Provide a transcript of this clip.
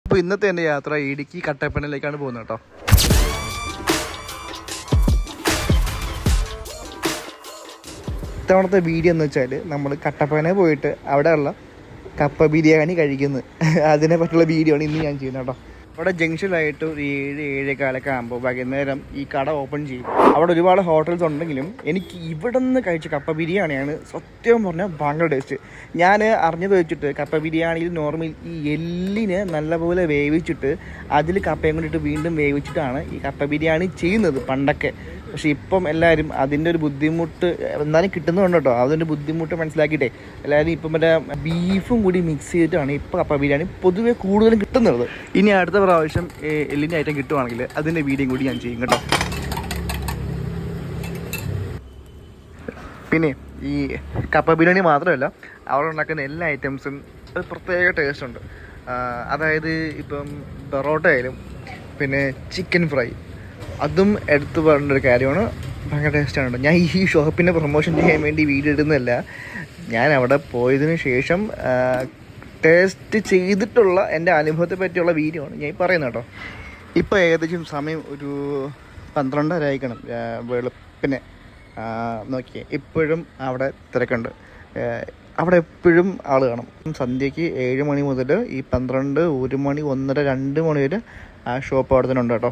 അപ്പോൾ ഇന്നത്തെ എൻ്റെ യാത്ര ഇടുക്കി കട്ടപ്പനയിലേക്കാണ് പോകുന്നത് കേട്ടോ. ഇത്തവണത്തെ വീഡിയോ എന്ന് വെച്ചാൽ നമ്മൾ കട്ടപ്പന പോയിട്ട് അവിടെയുള്ള കപ്പ ബിരിയാണി കഴിക്കുന്നത് അതിനെ പറ്റിയുള്ള വീഡിയോ ആണ് ഇന്ന് ഞാൻ ചെയ്യുന്നത് കേട്ടോ. അവിടെ ജംഗ്ഷനിലായിട്ട് ഒരു 7-7:15 ആകുമ്പോൾ വൈകുന്നേരം ഈ കട ഓപ്പൺ ചെയ്യും. അവിടെ ഒരുപാട് ഹോട്ടൽസ് ഉണ്ടെങ്കിലും എനിക്ക് ഇവിടെ നിന്ന് കഴിച്ച കപ്പ ബിരിയാണിയാണ് സത്യം പറഞ്ഞാൽ ഭയങ്കര ടേസ്റ്റ്. ഞാൻ അറിഞ്ഞത് വെച്ചിട്ട് കപ്പ ബിരിയാണിയിൽ നോർമൽ ഈ എല്ലിന് നല്ലപോലെ വേവിച്ചിട്ട് അതിൽ കപ്പയും കൊണ്ടിട്ട് വീണ്ടും വേവിച്ചിട്ടാണ് ഈ കപ്പ ബിരിയാണി ചെയ്യുന്നത് പണ്ടൊക്കെ. പക്ഷേ ഇപ്പം എല്ലാവരും അതിൻ്റെ ഒരു ബുദ്ധിമുട്ട് എന്നാലും കിട്ടുന്നുണ്ട് കേട്ടോ. അതിൻ്റെ ബുദ്ധിമുട്ട് മനസ്സിലാക്കിയിട്ടേ എല്ലാവരും ഇപ്പം മറ്റേ ബീഫും കൂടി മിക്സ് ചെയ്തിട്ടാണ് ഇപ്പോൾ കപ്പ ബിരിയാണി പൊതുവെ കൂടുതലും കിട്ടുന്നത്. ഇനി അടുത്ത പ്രാവശ്യം എല്ലിൻ്റെ ഐറ്റം കിട്ടുവാണെങ്കിൽ അതിൻ്റെ വീഡിയോ കൂടി ഞാൻ ചെയ്യും കേട്ടോ. പിന്നെ ഈ കപ്പ ബിരിയാണി മാത്രമല്ല അവിടെ ഉണ്ടാക്കുന്ന എല്ലാ ഐറ്റംസും ഒരു പ്രത്യേക ടേസ്റ്റ് ഉണ്ട്. അതായത് ഇപ്പം പൊറോട്ട ആയാലും പിന്നെ ചിക്കൻ ഫ്രൈ അതും എടുത്തു പറയേണ്ട ഒരു കാര്യമാണ്. ഭയങ്കര ടേസ്റ്റാണ്. ഞാൻ ഈ ഷോപ്പിനെ പ്രൊമോഷൻ ചെയ്യാൻ വേണ്ടി വീഡിയോ ഇടുന്നതല്ല, ഞാൻ അവിടെ പോയതിനു ശേഷം ടേസ്റ്റ് ചെയ്തിട്ടുള്ള എൻ്റെ അനുഭവത്തെ പറ്റിയുള്ള വീഡിയോ ആണ് ഞാൻ പറയുന്നത് കേട്ടോ. ഇപ്പോൾ ഏകദേശം സമയം ഒരു 12:30 ആയിക്കണം വെളുപ്പിനെ. നോക്കിയേ ഇപ്പോഴും അവിടെ തിരക്കുണ്ട്. അവിടെ എപ്പോഴും ആൾ കാണും. സന്ധ്യയ്ക്ക് 7 മണി മുതൽ ഈ 12, 1 മണി, 1:30, 2 മണി വരെ ആ ഷോപ്പ് അവിടെ തന്നെ ഉണ്ട് കേട്ടോ.